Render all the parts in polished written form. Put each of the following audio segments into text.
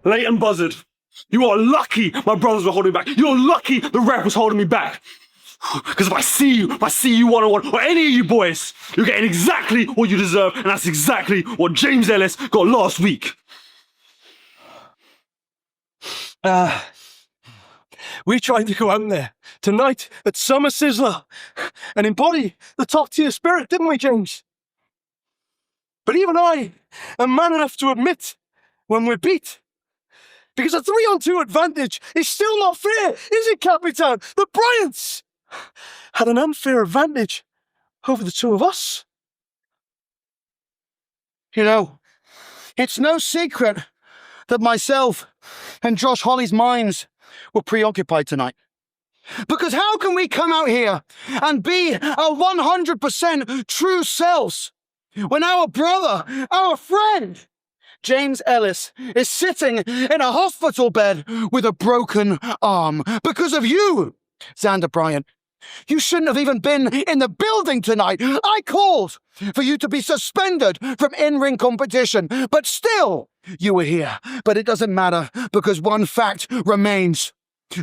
Leyton Buzzard, you are lucky my brothers were holding me back. You're lucky the ref was holding me back. Because if I see you one-on-one, or any of you boys, you're getting exactly what you deserve, and that's exactly what James Ellis got last week. We tried to go out there tonight at Summer Sizzler and embody the top-tier spirit, didn't we, James? But even I am man enough to admit when we're beat. Because a 3-on-2 advantage is still not fair, is it, Capitan? The Bryants had an unfair advantage over the two of us. You know, it's no secret that myself and Josh Hollie's minds were preoccupied tonight. Because how can we come out here and be our 100% true selves when our brother, our friend, James Ellis, is sitting in a hospital bed with a broken arm because of you, Zander Bryant? You shouldn't have even been in the building tonight. I called for you to be suspended from in-ring competition, but still, you were here. But it doesn't matter, because one fact remains.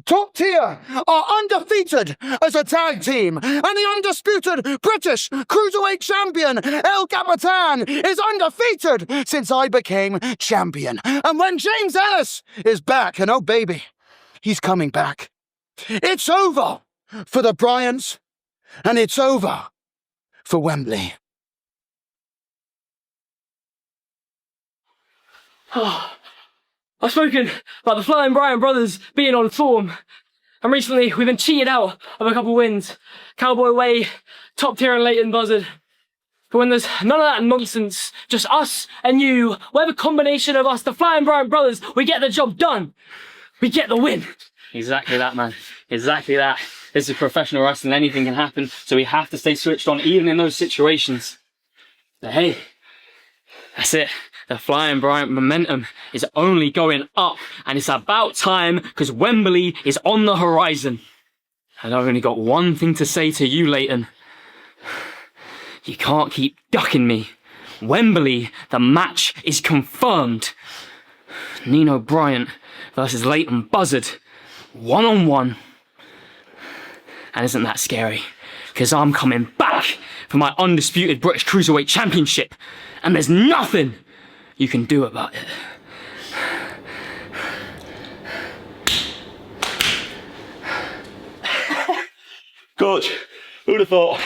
Top Tier are undefeated as a tag team, and the undisputed British Cruiserweight Champion El Capitan is undefeated since I became champion. And when James Ellis is back, and oh baby, he's coming back, it's over for the Bryants, and it's over for Wembley. I've spoken about the Flying Bryant Brothers being on form, and recently we've been cheated out of a couple wins. Cowboy Way, Top Tier and Leyton Buzzard. But when there's none of that nonsense, just us and you, whatever combination of us, the Flying Bryant Brothers, we get the job done. We get the win. Exactly that, man. Exactly that. This is professional wrestling, anything can happen, so we have to stay switched on even in those situations. But hey, that's it. The Flying Bryant momentum is only going up, and it's about time, because Wembley is on the horizon. And I've only got one thing to say to you, Leyton. You can't keep ducking me. Wembley, the match is confirmed. Nino Bryant versus Leyton Buzzard, 1-on-1. And isn't that scary? Because I'm coming back for my undisputed British Cruiserweight Championship, and there's nothing you can do about it. Coach, who'd have thought?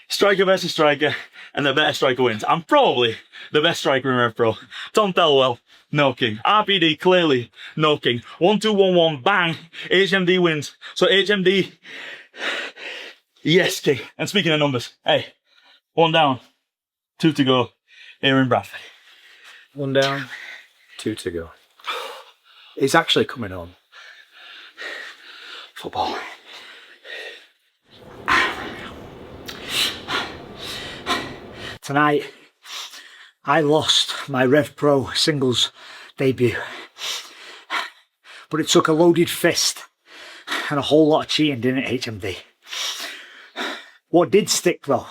Striker versus striker, and the better striker wins. I'm probably the best striker in Rev Pro. Tom Thelwell, no king. RPD, clearly, no king. 1-2-1-1, bang, HMD wins. So HMD, yes, king. And speaking of numbers, hey, 1 down, 2 to go here in Bradford. 1 down, 2 to go. He's actually coming on. Football. Tonight, I lost my Rev Pro singles debut. But it took a loaded fist and a whole lot of cheating, didn't it, HMD? What did stick though,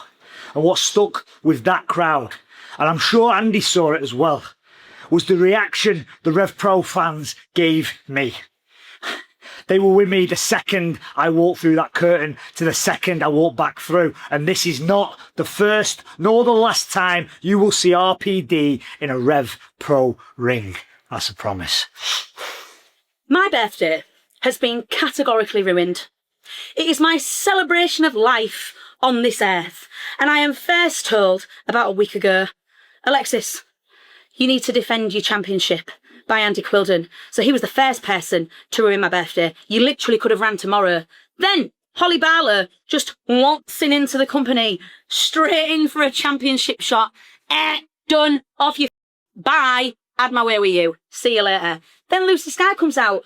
and what stuck with that crowd, and I'm sure Andy saw it as well, was the reaction the Rev Pro fans gave me. They were with me the second I walked through that curtain to the second I walked back through. And this is not the first nor the last time you will see RPD in a Rev Pro ring. That's a promise. My birthday has been categorically ruined. It is my celebration of life on this earth. And I am first told about a week ago, Alexxis, you need to defend your championship by Andy Quilden. So he was the first person to ruin my birthday. You literally could have ran tomorrow. Then Hollie Barlow just waltzing into the company, straight in for a championship shot. Done. Off you. Bye. Had my way with you. See you later. Then Lucy Sky comes out.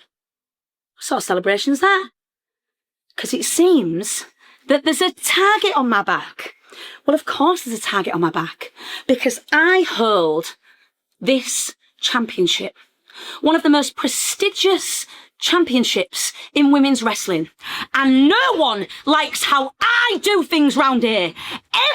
What sort of celebration's that? Because it seems that there's a target on my back. Well, of course there's a target on my back. Because I hold this championship. One of the most prestigious championships in women's wrestling. And no one likes how I do things round here.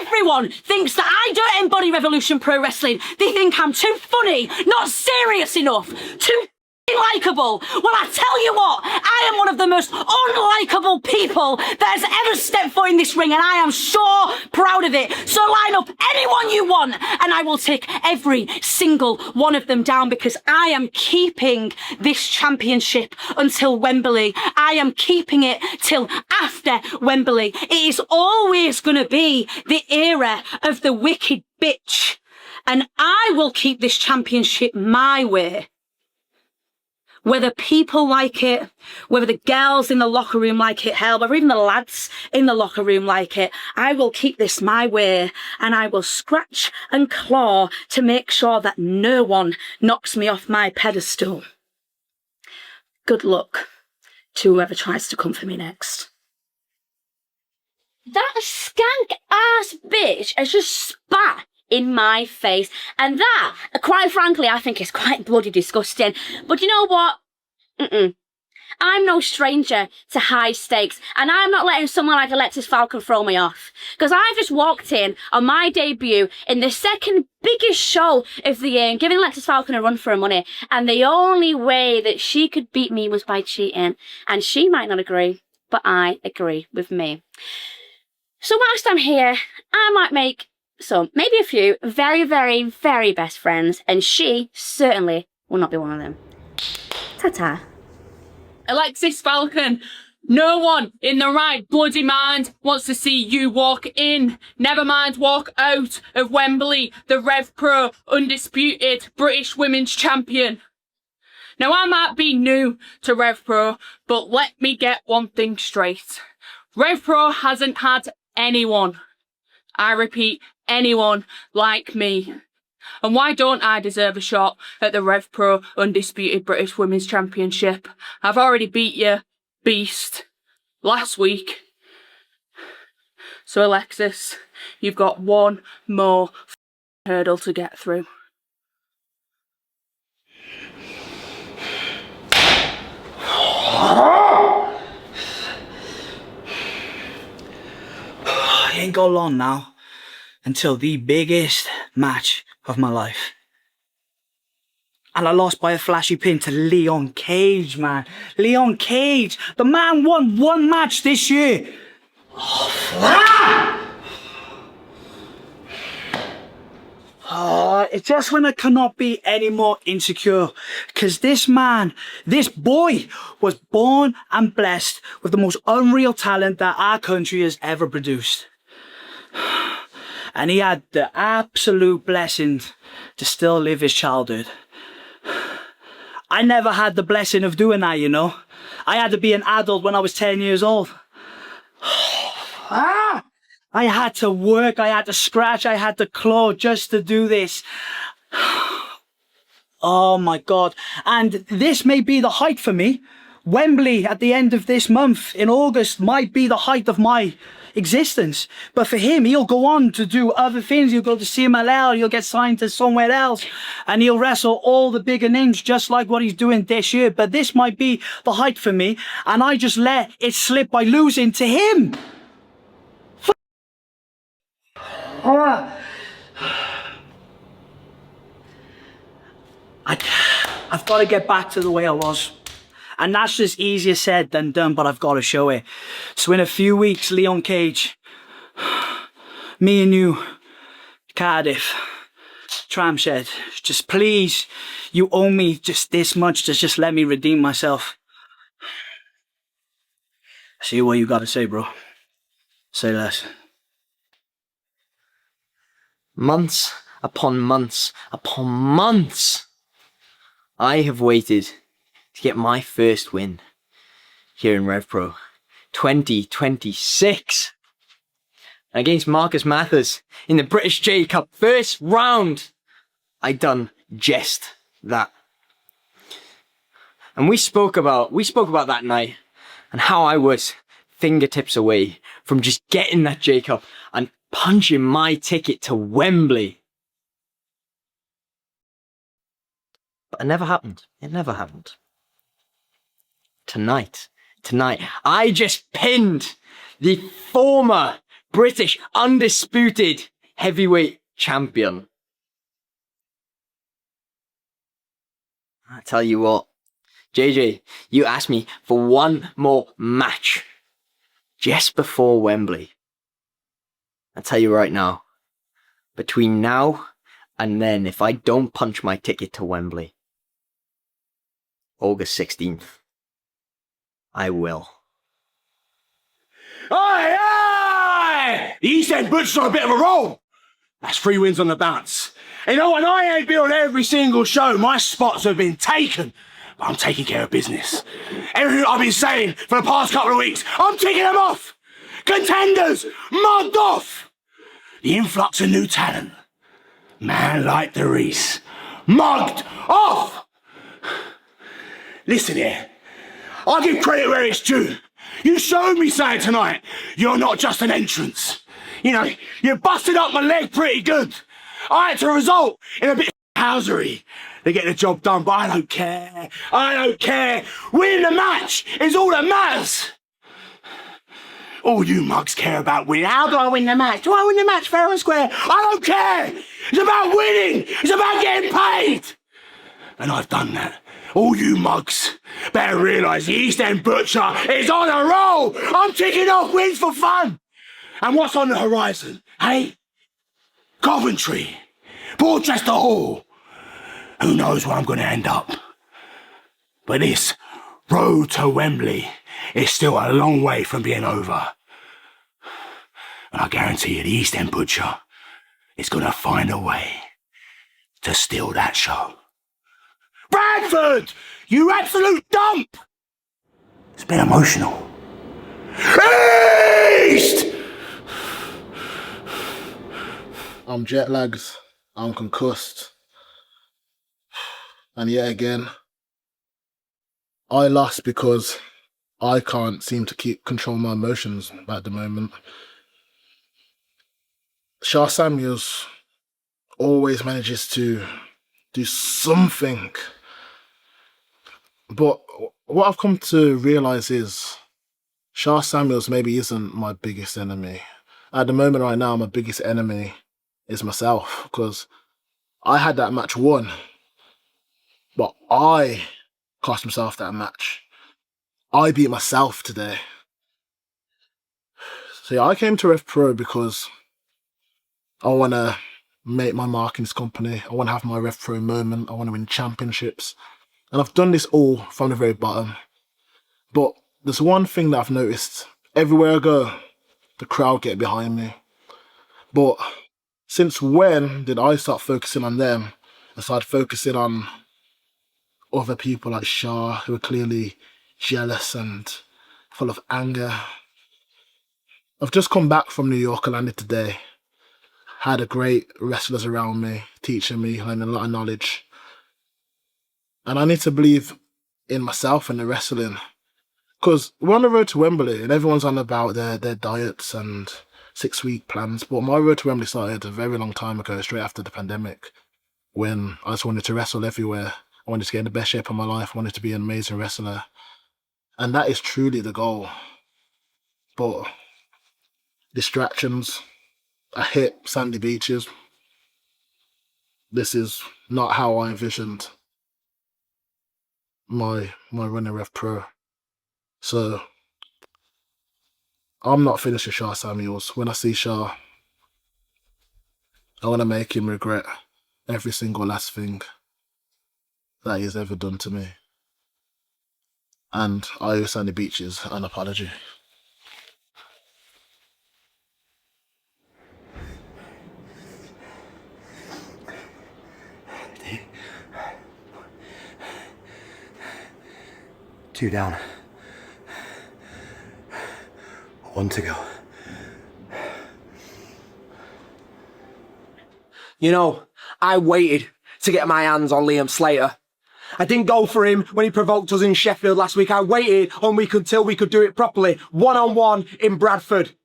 Everyone thinks that I don't embody Revolution Pro Wrestling. They think I'm too funny, not serious enough, too likeable. Well, I tell you what, I am one of the most unlikable people that has ever stepped foot in this ring, and I am so proud of it. So line up anyone you want, and I will take every single one of them down, because I am keeping this championship until Wembley. I am keeping it till after Wembley. It is always going to be the era of the wicked bitch. And I will keep this championship my way. Whether people like it, whether the girls in the locker room like it, hell, whether even the lads in the locker room like it, I will keep this my way, and I will scratch and claw to make sure that no one knocks me off my pedestal. Good luck to whoever tries to come for me next. That skank-ass bitch has just spat in my face. And that, quite frankly, I think is quite bloody disgusting. But you know what? I'm no stranger to high stakes, and I'm not letting someone like Alexxis Falcon throw me off. Because I've just walked in on my debut in the second biggest show of the year and giving Alexxis Falcon a run for her money. And the only way that she could beat me was by cheating. And she might not agree, but I agree with me. So whilst I'm here, I might make maybe a few very, very, very best friends, and she certainly will not be one of them. Ta-ta. Alexxis Falcon, no one in the right bloody mind wants to see you walk in, never mind walk out of Wembley, the Rev Pro undisputed British Women's Champion. Now, I might be new to Rev Pro, but let me get one thing straight. Rev Pro hasn't had anyone, I repeat, anyone like me. And why don't I deserve a shot at the Rev Pro Undisputed British Women's Championship? I've already beat you, beast, last week. So Alexxis, you've got one more hurdle to get through. I ain't got long now until the biggest match of my life. And I lost by a flashy pin to Leon Cage, man. Leon Cage. The man won one match this year. It's just when I cannot be any more insecure. Because this man, this boy, was born and blessed with the most unreal talent that our country has ever produced. And he had the absolute blessing to still live his childhood. I never had the blessing of doing that, you know. I had to be an adult when I was 10 years old. I had to work, I had to scratch, I had to claw just to do this. Oh my God. And this may be the height for me. Wembley at the end of this month in August might be the height of my existence. But for him, he'll go on to do other things. He'll go to CMLL, he'll get signed to somewhere else, and he'll wrestle all the bigger names just like what he's doing this year. But this might be the height for me, and I just let it slip by losing to him. I've got to get back to the way I was. And that's just easier said than done, but I've got to show it. So in a few weeks, Leon Cage, me and you, Cardiff, Tramshed, just please, you owe me just this much to just let me redeem myself. See what you got to say, bro. Say less. Months upon months upon months, I have waited to get my first win here in Rev Pro 2026 against Marcus Mathers in the British J Cup first round. I done just that. And we spoke about that night and how I was fingertips away from just getting that J Cup and punching my ticket to Wembley. But it never happened. It never happened. Tonight, I just pinned the former British undisputed heavyweight champion. I tell you what, JJ, you asked me for one more match just before Wembley. I'll tell you right now, between now and then, if I don't punch my ticket to Wembley, August 16th, I will. Aye, aye! The East End Butchers on a bit of a roll. That's 3 wins on the bounce. You know, and I ain't been on every single show. My spots have been taken. But I'm taking care of business. Everything I've been saying for the past couple of weeks, I'm ticking them off. Contenders, mugged off. The influx of new talent. Man like Dereiss, mugged off. Listen here, I'll give credit where it's due. You showed me something tonight. You're not just an entrance. You know, you busted up my leg pretty good. I had to result in a bit of housery to get the job done, but I don't care. I don't care. Winning the match is all that matters. All you mugs care about winning. How do I win the match? Do I win the match fair and square? I don't care. It's about winning. It's about getting paid. And I've done that. All you mugs better realise the East End Butcher is on a roll. I'm ticking off wins for fun. And what's on the horizon, hey? Coventry, Portchester Hall. Who knows where I'm going to end up? But this road to Wembley is still a long way from being over. And I guarantee you the East End Butcher is going to find a way to steal that show. Bradford, you absolute dump! It's been emotional. East! I'm jet lagged, I'm concussed. And yet again, I lost because I can't seem to keep control of my emotions at the moment. Sha Samuels always manages to do something. But what I've come to realise is Sha Samuels maybe isn't my biggest enemy. At the moment right now, my biggest enemy is myself, because I had that match won, but I cost myself that match. I beat myself today. So yeah, I came to Rev Pro because I want to make my mark in this company. I want to have my Rev Pro moment. I want to win championships. And I've done this all from the very bottom. But there's one thing that I've noticed. Everywhere I go, the crowd get behind me. But since when did I start focusing on them and start focusing on other people like Sha, who are clearly jealous and full of anger? I've just come back from New York. I landed today. Had a great wrestlers around me, teaching me, learning a lot of knowledge. And I need to believe in myself and the wrestling. Because we're on the road to Wembley and everyone's on about their diets and 6-week plans. But my road to Wembley started a very long time ago, straight after the pandemic, when I just wanted to wrestle everywhere. I wanted to get in the best shape of my life. I wanted to be an amazing wrestler. And that is truly the goal. But distractions, I hit sandy beaches. This is not how I envisioned my run in Rev Pro. So I'm not finished with Sha Samuels. When I see Sha, I want to make him regret every single last thing that he's ever done to me. And I owe Sandy Beaches an apology. Two down. 1 to go. You know, I waited to get my hands on Liam Slater. I didn't go for him when he provoked us in Sheffield last week. I waited until we could do it properly, one-on-one in Bradford.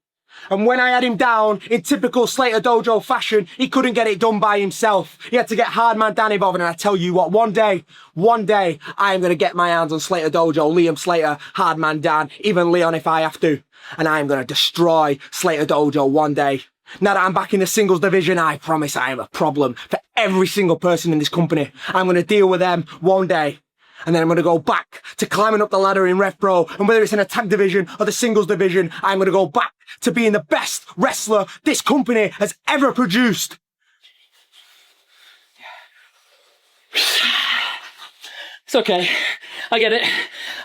And when I had him down, in typical Slater Dojo fashion, he couldn't get it done by himself. He had to get Hardman Dan involved, and I tell you what, one day, I am going to get my hands on Slater Dojo, Liam Slater, Hardman Dan, even Leon if I have to. And I am going to destroy Slater Dojo one day. Now that I'm back in the singles division, I promise I am a problem for every single person in this company. I'm going to deal with them one day. And then I'm going to go back to climbing up the ladder in Rev Pro. And whether it's in a tag division or the singles division, I'm going to go back to being the best wrestler this company has ever produced. It's okay. I get it.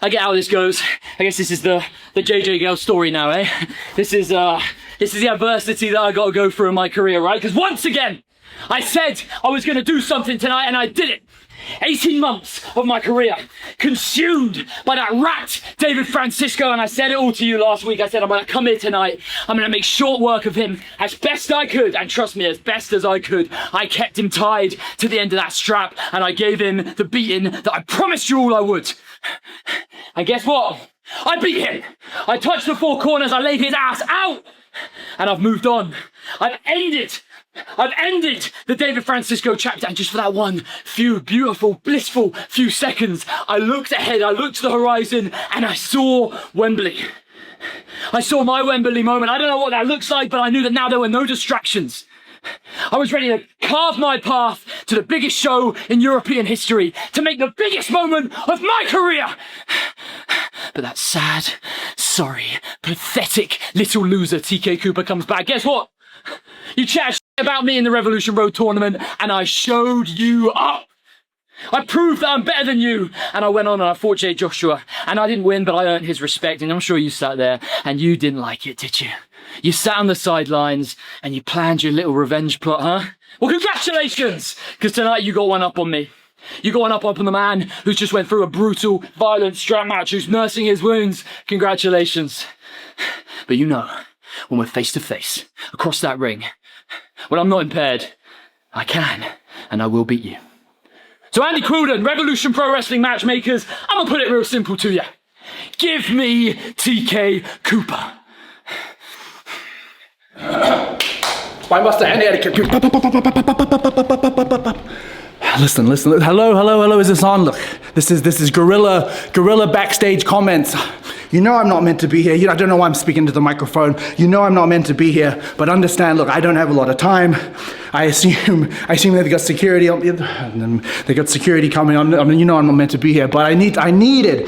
I get how this goes. I guess this is the JJ Gale story now, eh? This is the adversity that I got to go through in my career, right? Because once again, I said I was going to do something tonight and I did it. 18 months of my career consumed by that rat, David Francisco, and I said it all to you last week. I said I'm going to come here tonight. I'm going to make short work of him as best I could, and trust me, as best as I could. I kept him tied to the end of that strap, and I gave him the beating that I promised you all I would. And guess what? I beat him. I touched the four corners. I laid his ass out, and I've moved on. I've ended the David Francisco chapter, and just for that one few beautiful, blissful few seconds, I looked ahead, I looked to the horizon, and I saw Wembley. I saw my Wembley moment. I don't know what that looks like, but I knew that now there were no distractions. I was ready to carve my path to the biggest show in European history, to make the biggest moment of my career. But that sad, sorry, pathetic little loser TK Cooper comes back. Guess what? You chat about me in the Revolution Road tournament, and I showed you up. I proved that I'm better than you, and I went on and I fought Joshuua, and I didn't win, but I earned his respect, and I'm sure you sat there, and you didn't like it, did you? You sat on the sidelines, and you planned your little revenge plot, huh? Well, congratulations, because tonight you got one up on me. You got one up on the man who's just went through a brutal, violent strap match, who's nursing his wounds. Congratulations. But you know, when we're face to face, across that ring, when I'm not impaired, I can, and I will beat you. So Andy Quilden, Revolution Pro Wrestling Matchmakers, I'm gonna put it real simple to you. Give me TK Cooper. Why must I Andy etiquette? Listen. Hello. Is this on? Look, this is guerrilla backstage comments. You know I'm not meant to be here. I don't know why I'm speaking to the microphone. You know I'm not meant to be here. But understand, look, I don't have a lot of time. I assume they got security. They got security coming. I mean, you know I'm not meant to be here. But I needed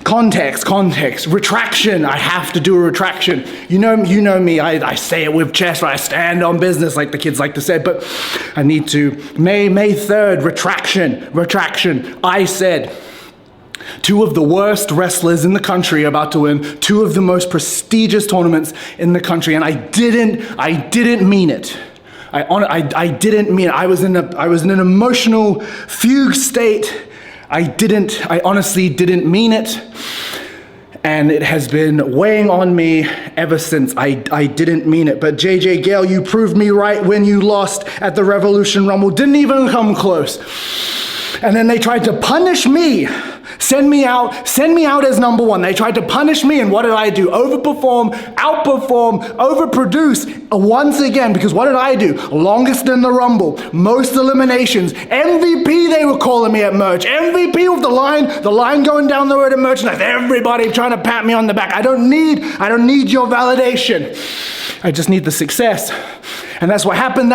context, retraction. I have to do a retraction. You know me. I say it with chest. I stand on business, like the kids like to say. But I need to. May 3rd, retraction. I said, 2 of the worst wrestlers in the country are about to win 2 of the most prestigious tournaments in the country, and I didn't mean it. I didn't mean it. I was in an emotional fugue state. I honestly didn't mean it, and it has been weighing on me ever since. I didn't mean it. But JJ Gale, you proved me right when you lost at the Revolution Rumble. Didn't even come close. And then they tried to punish me. Send me out as number 1. They tried to punish me, and what did I do? Overperform, outperform, overproduce once again, because what did I do? Longest in the Rumble, most eliminations, MVP they were calling me at merch, MVP with the line going down the road at merchandise, everybody trying to pat me on the back. I don't need your validation. I just need the success. And that's what happened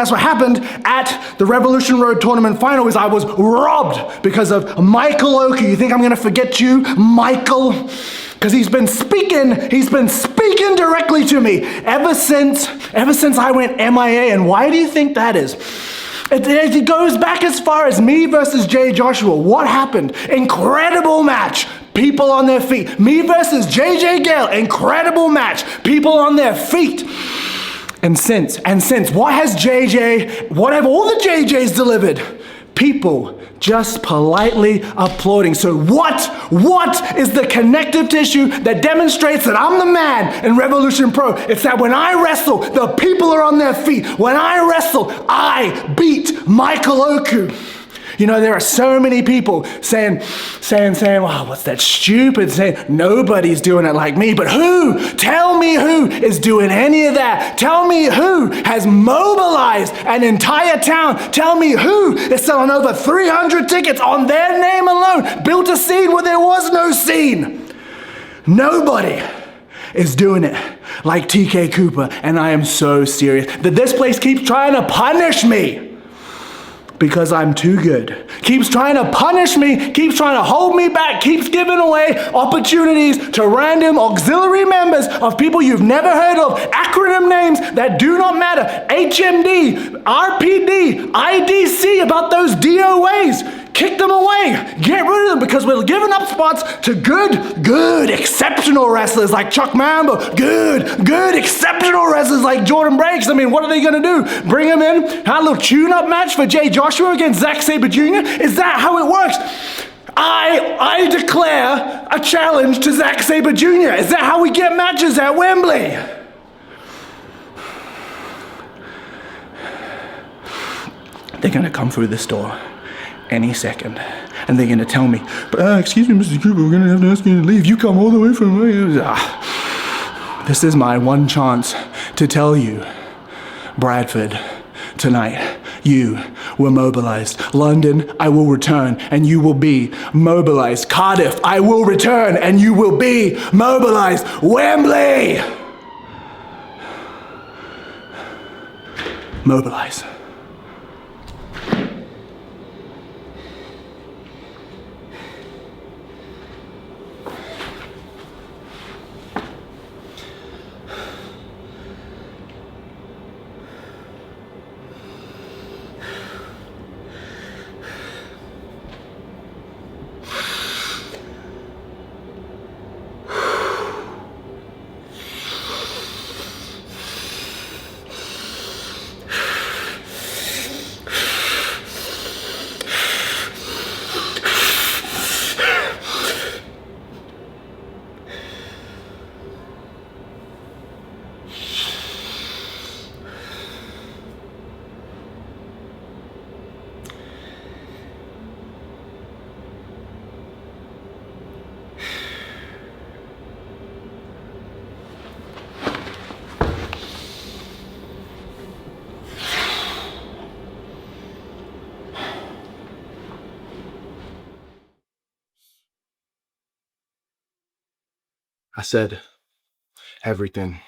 at the Revolution Road Tournament final, is I was robbed because of Michael Oku. You think I'm gonna forget you, Michael? Because he's been speaking directly to me ever since I went MIA. And why do you think that is? It goes back as far as me versus Joshuua. What happened? Incredible match. People on their feet. Me versus JJ Gale. Incredible match. People on their feet. And since, what have all the JJs delivered? People just politely applauding. So what is the connective tissue that demonstrates that I'm the man in Revolution Pro? It's that when I wrestle, the people are on their feet. When I wrestle, I beat Michael Oku. You know, there are so many people saying, wow, what's that stupid saying? Nobody's doing it like me. But who? Tell me who is doing any of that. Tell me who has mobilized an entire town. Tell me who is selling over 300 tickets on their name alone. Built a scene where there was no scene. Nobody is doing it like TK Cooper. And I am so serious that this place keeps trying to punish me because I'm too good. Keeps trying to punish me, keeps trying to hold me back, keeps giving away opportunities to random auxiliary members of people you've never heard of, acronym names that do not matter. HMD, RPD, IDC, about those DOAs. Kick them away. Get rid of them because we're giving up spots to good, exceptional wrestlers like Chuck Mambo. Good, exceptional wrestlers like Jordan Breaks. I mean, what are they going to do? Bring him in? Have a little tune-up match for Joshuua against Zack Sabre Jr.? Is that how it works? I declare a challenge to Zack Sabre Jr. Is that how we get matches at Wembley? They're going to come through this door any second, and they're gonna tell me, excuse me, Mr. Cooper, we're gonna have to ask you to leave. You come all the way from This is my one chance to tell you, Bradford, tonight, you were mobilized. London, I will return, and you will be mobilized. Cardiff, I will return, and you will be mobilized. Wembley! Mobilize. I said everything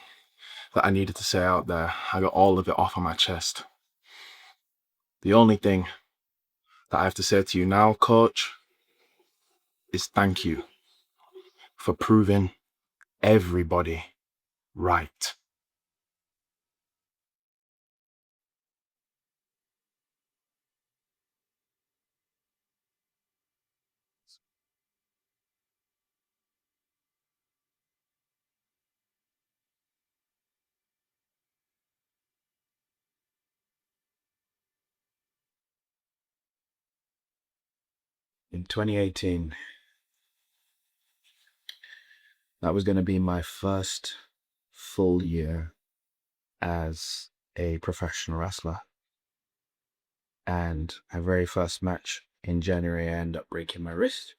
that I needed to say out there. I got all of it off on my chest. The only thing that I have to say to you now, Coach, is thank you for proving everybody right. In 2018, that was going to be my first full year as a professional wrestler. And my very first match in January, I end up breaking my wrist.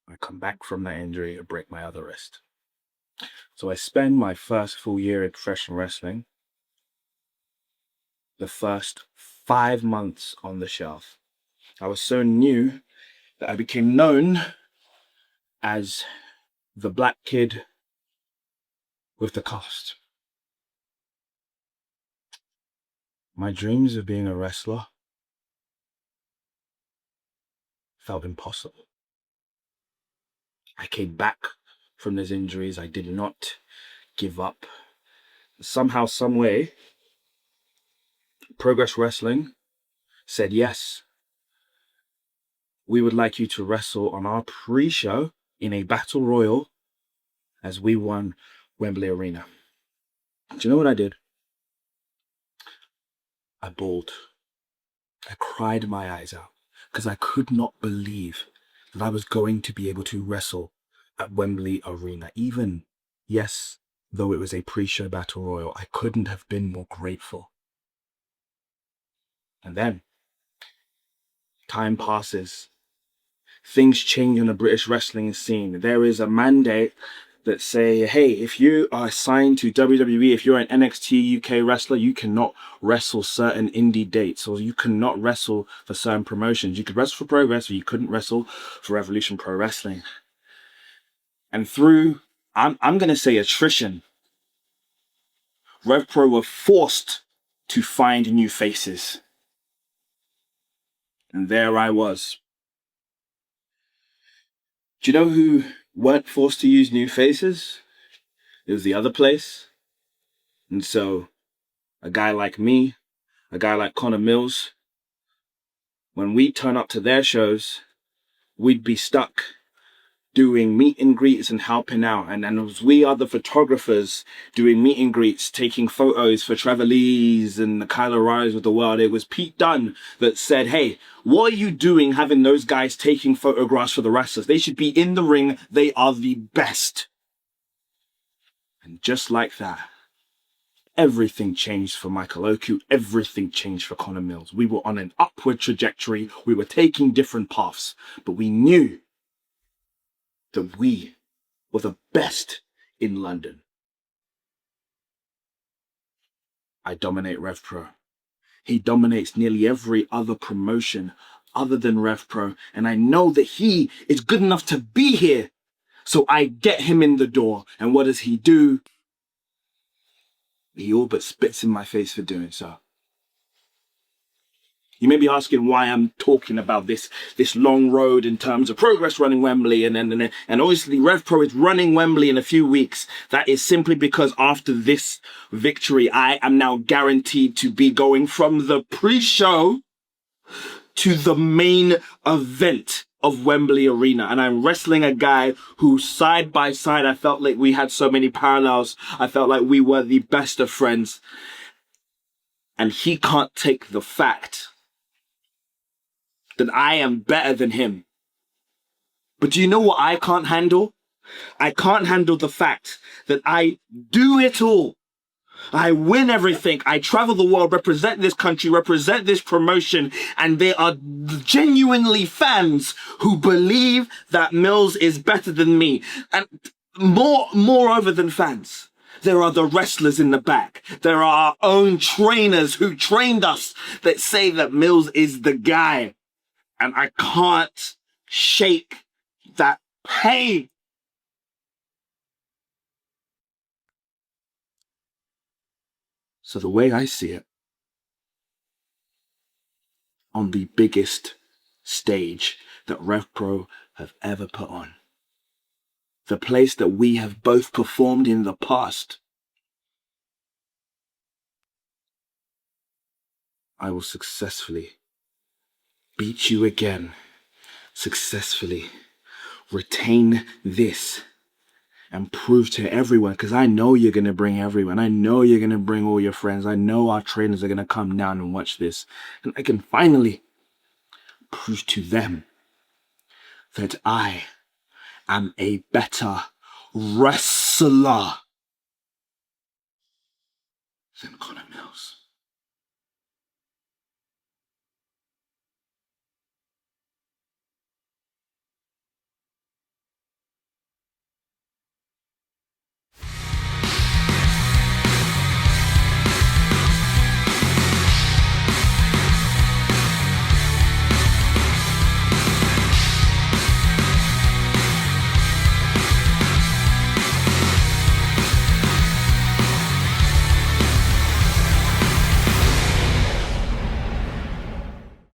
I come back from that injury, I break my other wrist. So I spend my first full year in professional wrestling, the first 5 months on the shelf. I was so new that I became known as the black kid with the cast. My dreams of being a wrestler felt impossible. I came back from those injuries. I did not give up. Somehow, some way, Progress Wrestling said, yes, we would like you to wrestle on our pre-show in a battle royal as we won Wembley Arena. Do you know what I did? I bawled. I cried my eyes out because I could not believe that I was going to be able to wrestle at Wembley Arena. Even, yes, though it was a pre-show battle royal, I couldn't have been more grateful. And then, time passes. Things change on the British wrestling scene. There is a mandate that say, hey, if you are signed to WWE, if you're an NXT UK wrestler, you cannot wrestle certain indie dates, or you cannot wrestle for certain promotions. You could wrestle for Progress, but you couldn't wrestle for Revolution Pro Wrestling. And through, I'm going to say attrition, RevPro were forced to find new faces. And there I was. Do you know who weren't forced to use new faces? It was the other place. And so, a guy like me, a guy like Connor Mills, when we turn up to their shows, we'd be stuck doing meet and greets and helping out. And as we are the photographers doing meet and greets, taking photos for Trevor Lees and the Kyle O'Reillys of the world, it was Pete Dunne that said, hey, what are you doing having those guys taking photographs for the wrestlers? They should be in the ring. They are the best. And just like that, everything changed for Michael Oku. Everything changed for Connor Mills. We were on an upward trajectory. We were taking different paths, but we knew that we were the best in London. I dominate RevPro. He dominates nearly every other promotion other than RevPro, and I know that he is good enough to be here. So I get him in the door, and what does he do? He all but spits in my face for doing so. You may be asking why I'm talking about this long road in terms of Progress running Wembley and obviously RevPro is running Wembley in a few weeks. That is simply because after this victory, I am now guaranteed to be going from the pre-show to the main event of Wembley Arena. And I'm wrestling a guy who side by side, I felt like we had so many parallels. I felt like we were the best of friends. And he can't take the fact that I am better than him. But do you know what I can't handle? I can't handle the fact that I do it all. I win everything. I travel the world, represent this country, represent this promotion, and there are genuinely fans who believe that Mills is better than me. And moreover than fans, there are the wrestlers in the back. There are our own trainers who trained us that say that Mills is the guy. And I can't shake that pain. So the way I see it, on the biggest stage that RevPro have ever put on, the place that we have both performed in the past, I will successfully beat you again, successfully retain this and prove to everyone, because I know you're going to bring everyone. I know you're going to bring all your friends. I know our trainers are going to come down and watch this. And I can finally prove to them that I am a better wrestler than Connor Mills.